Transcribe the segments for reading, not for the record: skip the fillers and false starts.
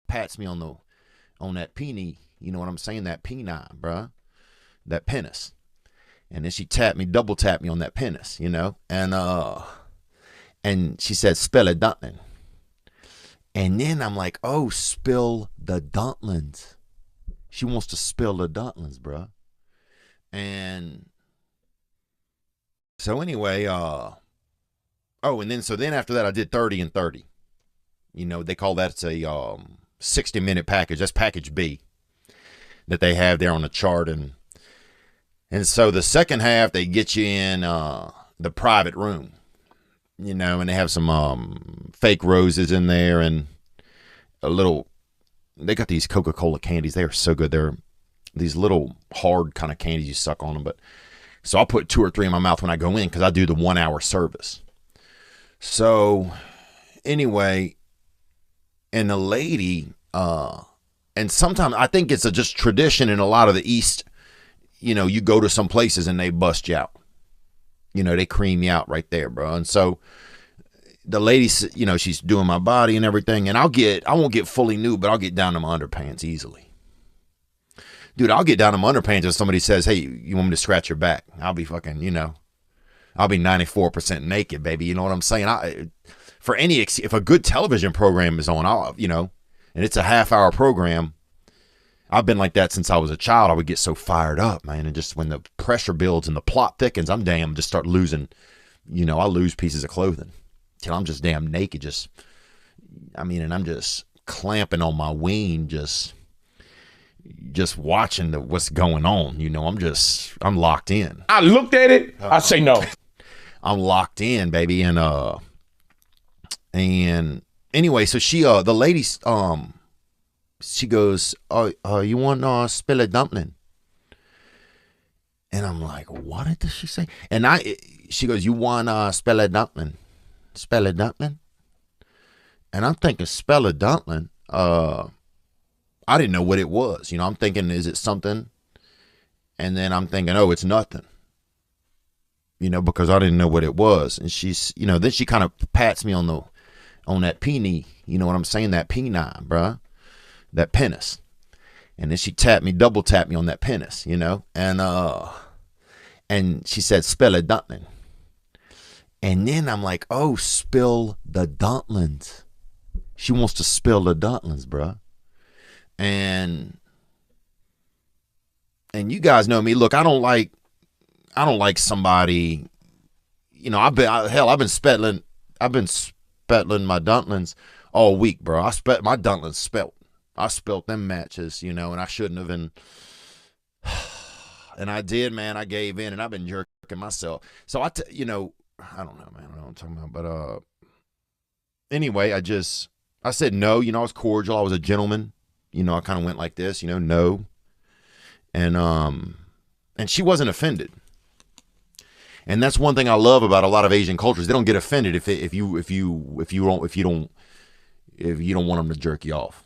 pats me on that peenie, you know what I'm saying? That peni, bruh. That penis. And then she double tapped me on that penis, you know? And she said, spill a dumpling. And then I'm like, oh, spill the dumplings. She wants to spill the dumplings, bruh. And so anyway, and then after that I did 30 and 30. You know, they call that a 60-minute package. That's package B that they have there on the chart. And so the second half, they get you in the private room, you know, and they have some fake roses in there and they got these Coca-Cola candies. They are so good. They're these little hard kind of candies you suck on them. But so I'll put 2 or 3 in my mouth when I go in because I do the 1-hour service. So anyway, and the lady, and sometimes I think it's just tradition in a lot of the East. You know, you go to some places and they bust you out. You know, they cream you out right there, bro. And so the lady, you know, she's doing my body and everything. And I won't get fully nude, but I'll get down to my underpants easily. Dude, I'll get down to my underpants if somebody says, hey, you want me to scratch your back? I'll be fucking, you know, I'll be 94% naked, baby. You know what I'm saying? If a good television program is on, you know, and it's a half-hour program, I've been like that since I was a child. I would get so fired up, man. And just when the pressure builds and the plot thickens, I'm just start losing, you know, I lose pieces of clothing till I'm just damn naked. And I'm just clamping on my ween, just watching what's going on. You know, I'm locked in. I looked at it. I say no. I'm locked in, baby. And anyway, so the lady, she goes, oh, you want to spill a dumpling? And I'm like, what did she say? And she goes, you want to spill a dumpling? Spell a dumpling? And I'm thinking, spell a dumpling? I didn't know what it was. You know, I'm thinking, is it something? And then I'm thinking, oh, it's nothing. You know, because I didn't know what it was. And she's, you know, then she kind of pats me on that peenie. You know what I'm saying? That peni, bruh. That penis. And then she double tapped me on that penis, you know? And she said, spill a dumpling. And then I'm like, oh, spill the dumplings. She wants to spill the dumplings, bruh. And you guys know me. Look, I don't like somebody, you know, I've been spettling my dumplings all week, bro. My dumplings spelt. I spilt them matches, you know, and I shouldn't have. And I did, man. I gave in, and I've been jerking myself. So you know, I don't know, man. I don't know what I'm talking about. But anyway, I said no. You know, I was cordial. I was a gentleman. You know, I kind of went like this, you know, no. And she wasn't offended. And that's one thing I love about a lot of Asian cultures. They don't get offended if you don't want them to jerk you off.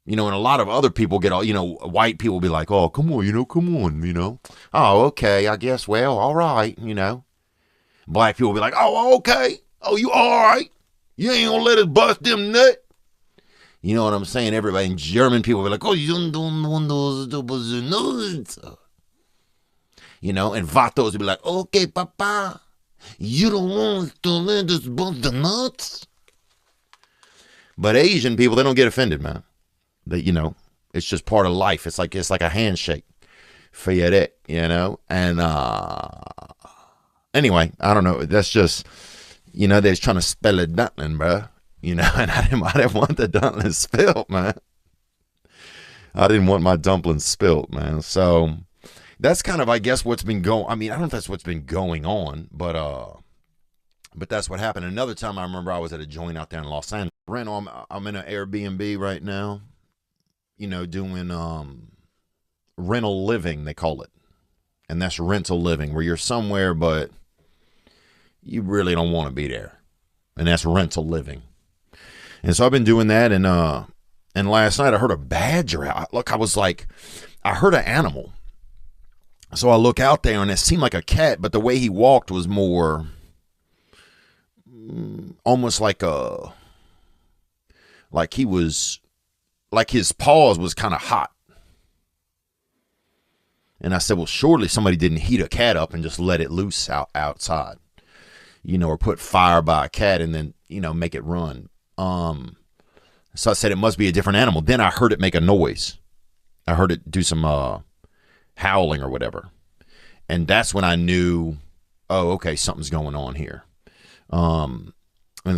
You know, and a lot of other people get all, you know, white people be like, oh, come on, you know. Oh, okay, I guess, well, all right, you know. Black people be like, oh, okay. Oh, you all right? You ain't gonna let us bust them nut? You know what I'm saying? Everybody, and German people be like, oh, you don't want those nuts. You know, and Vatos be like, okay, papa, you don't want to let us bust the nuts? But Asian people, they don't get offended, man. That, you know, it's just part of life. It's like a handshake for you, you know. And anyway, I don't know. That's just, you know, they're trying to spell a dumpling, bro. You know, and I didn't want the dumplings spilled, man. I didn't want my dumplings spilled, man. So that's kind of, I guess, what's been going. I mean, I don't know if that's what's been going on, but that's what happened. Another time, I remember I was at a joint out there in Los Angeles. I'm in an Airbnb right now. You know, doing rental living, they call it. And that's rental living, where you're somewhere, but you really don't want to be there. And that's rental living. And so I've been doing that, and last night I heard a badger out. I heard an animal. So I look out there, and it seemed like a cat, but the way he walked was more almost like a like he was, like his paws was kind of hot. And I said, well, surely somebody didn't heat a cat up and just let it loose outside, you know, or put fire by a cat and then, you know, make it run. So I said, it must be a different animal. Then I heard it make a noise. I heard it do some howling or whatever. And that's when I knew, oh, okay, something's going on here. And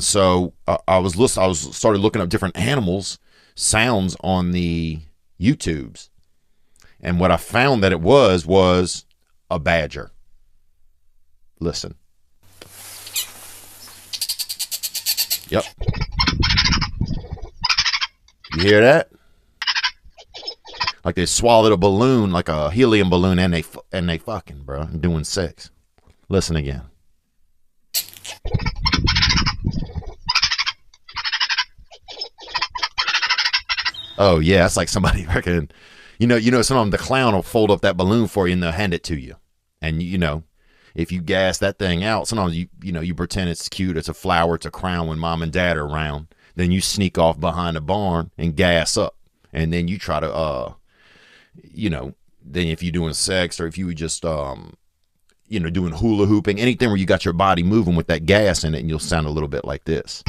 so I started looking up different animals sounds on the YouTubes. And what I found that it was a badger. Listen. Yep. You hear that? Like they swallowed a balloon, like a helium balloon, and they fucking, bro, doing sex. Listen again. Oh yeah, it's like somebody freaking, you know, sometimes the clown will fold up that balloon for you and they'll hand it to you. And you know, if you gas that thing out, sometimes you pretend it's cute, it's a flower, it's a crown when mom and dad are around. Then you sneak off behind the barn and gas up. And then you try to you know, then if you're doing sex or if you were just you know, doing hula hooping, anything where you got your body moving with that gas in it, and you'll sound a little bit like this.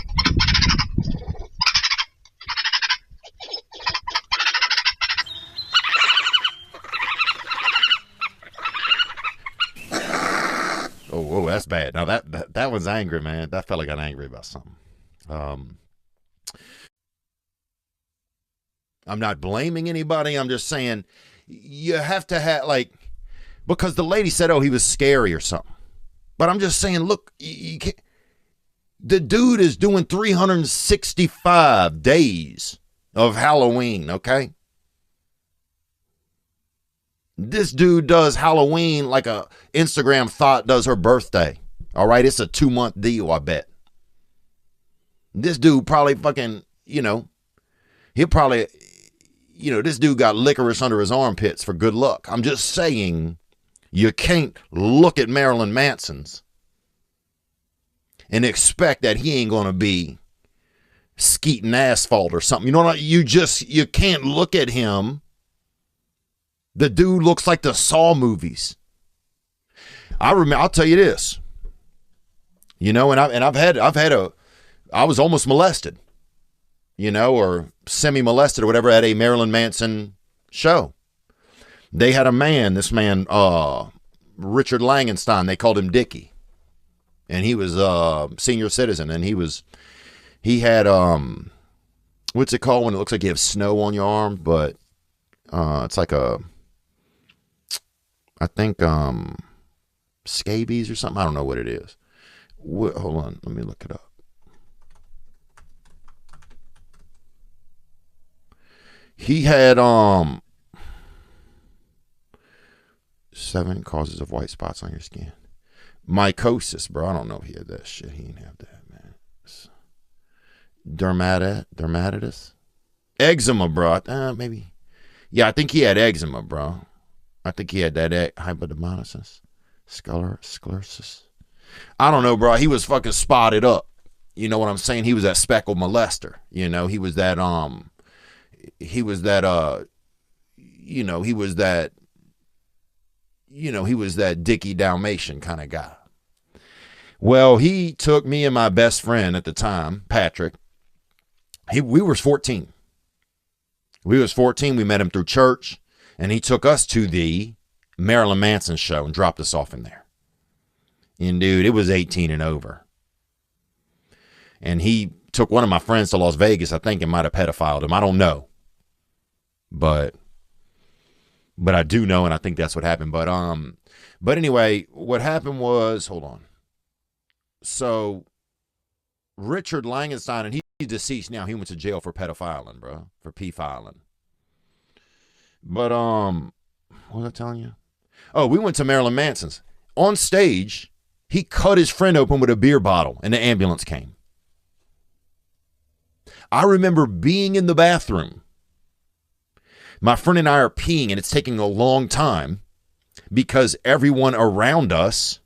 Oh, that's bad. Now that was angry, man. That fella got angry about something. I'm not blaming anybody. I'm just saying you have to have, like, because the lady said, oh, he was scary or something. But I'm just saying, look, you can't, the dude is doing 365 days of Halloween, okay? This dude does Halloween like a Instagram thought does her birthday. All right, it's a 2-month deal, I bet. This dude probably fucking, you know, he'll probably, you know, this dude got licorice under his armpits for good luck. I'm just saying, you can't look at Marilyn Manson's and expect that he ain't going to be skeeting asphalt or something. You know what? You can't look at him. The dude looks like the Saw movies. I'll tell you this, you know, and I was almost molested, you know, or semi-molested or whatever at a Marilyn Manson show. They had a man, this man, Richard Langenstein, they called him Dickie. And he was a senior citizen, and he had, what's it called when it looks like you have snow on your arm, but it's like I think scabies or something. I don't know what it is. Hold on, let me look it up. He had 7 causes of white spots on your skin. Mycosis, bro. I don't know if he had that shit. He didn't have that, man. Dermatitis. Eczema, bro. Maybe. Yeah, I think he had eczema, bro. I think he had that hypodermosis, sclerosis. I don't know, bro. He was fucking spotted up. You know what I'm saying? He was that speckled molester. You know, he was that Dickie Dalmatian kind of guy. Well, he took me and my best friend at the time, Patrick. We were 14. We was 14. We met him through church, and he took us to the Marilyn Manson show and dropped us off in there. And dude, it was 18 and over. And he took one of my friends to Las Vegas. I think it might have pedophiled him. I don't know. But I do know, and I think that's what happened. But anyway, what happened was, hold on. So Richard Langenstein, and he's deceased now. He went to jail for pedophiling, bro, for p-filing. But what was I telling you? Oh, we went to Marilyn Manson's. On stage, he cut his friend open with a beer bottle, and the ambulance came. I remember being in the bathroom. My friend and I are peeing, and it's taking a long time because everyone around us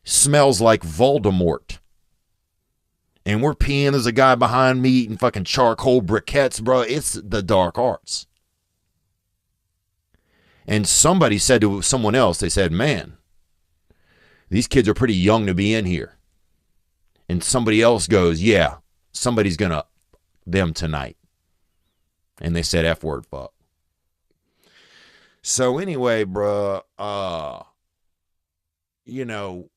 smells like Voldemort. And we're peeing. There's a guy behind me eating fucking charcoal briquettes, bro. It's the dark arts. And somebody said to someone else, they said, man, these kids are pretty young to be in here. And somebody else goes, yeah, somebody's going to them tonight. And they said F word, fuck. So anyway, bro, you know,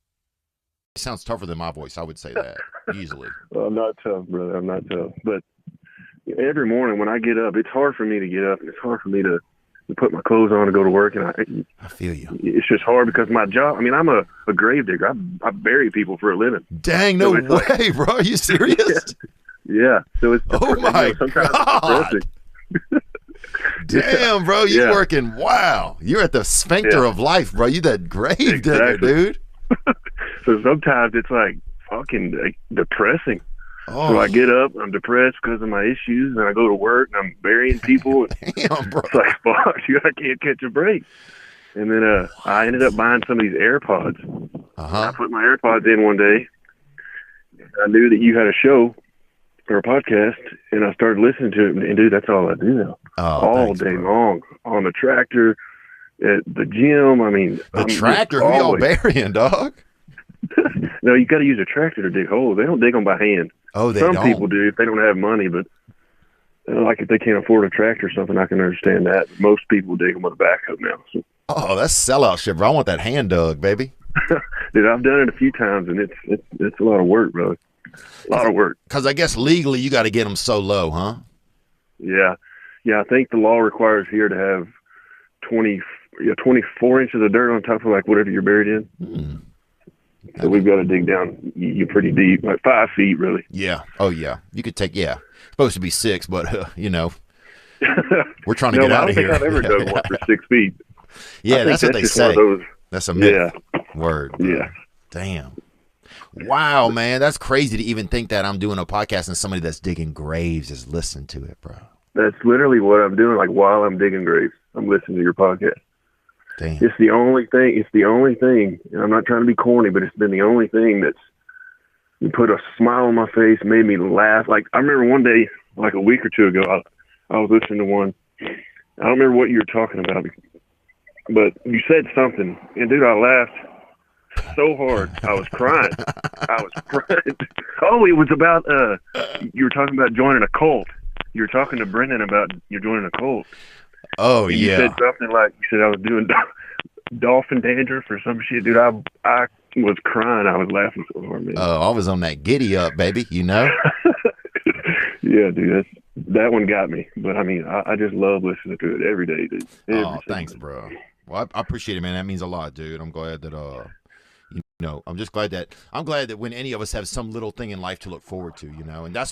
it sounds tougher than my voice. I would say that easily. Well, I'm not tough, brother. I'm not tough. But every morning when I get up, it's hard for me to get up, and it's hard for me to put my clothes on and go to work. And I feel you. It's just hard because my job, I mean, I'm a grave digger. I bury people for a living. Dang, no so way, bro. Are you serious? Yeah. So it's oh my God. Damn, bro, you working. Wow. You're at the sphincter of life, bro. You that grave digger, dude. So sometimes it's like fucking depressing. Oh. So I get up, I'm depressed because of my issues, and I go to work and I'm burying people. Damn, bro. It's like, fuck, I can't catch a break. And then I ended up buying some of these AirPods. I put my AirPods in one day. I knew that you had a show or a podcast, and I started listening to it. And dude, that's all I do now. All day long. On the tractor, at the gym. I mean, the tractor? Who y'all burying, dog? No, you got to use a tractor to dig holes. They don't dig them by hand. Oh, Some people do if they don't have money, but like if they can't afford a tractor or something, I can understand that. Most people dig them with a backhoe now. So. Oh, that's sellout shit, bro. I want that hand dug, baby. Dude, I've done it a few times, and it's a lot of work, brother. A lot of work. Because I guess legally you got to get them so low, huh? Yeah. I think the law requires here to have 24 inches of dirt on top of like whatever you're buried in. So we've got to dig down you pretty deep, like 5 feet, really. Yeah. Oh, yeah. You could take, supposed to be 6, but, you know, we're trying to get out of here. I don't think I've ever dug one for 6 feet. Yeah, that's what they say. That's a myth. Word. Bro. Yeah. Damn. Wow, man. That's crazy to even think that I'm doing a podcast and somebody that's digging graves is listening to it, bro. That's literally what I'm doing. Like while I'm digging graves, I'm listening to your podcast. Damn. It's the only thing. And I'm not trying to be corny, but it's been the only thing that's put a smile on my face, made me laugh. Like I remember one day, like a week or two ago, I was listening to one. I don't remember what you were talking about, but you said something, and dude, I laughed so hard. I was crying. Oh, it was about, you were talking about joining a cult. You were talking to Brendan about you joining a cult. Oh, and yeah. You said something like, you said I was doing dolphin dandruff or some shit. Dude, I was crying. I was laughing so hard, man. Oh, I was on that giddy up, baby, you know? Yeah, dude, that one got me. But, I mean, I just love listening to it every day, dude. Thanks, bro. Well, I appreciate it, man. That means a lot, dude. I'm glad that, I'm glad that when any of us have some little thing in life to look forward to, you know, and that's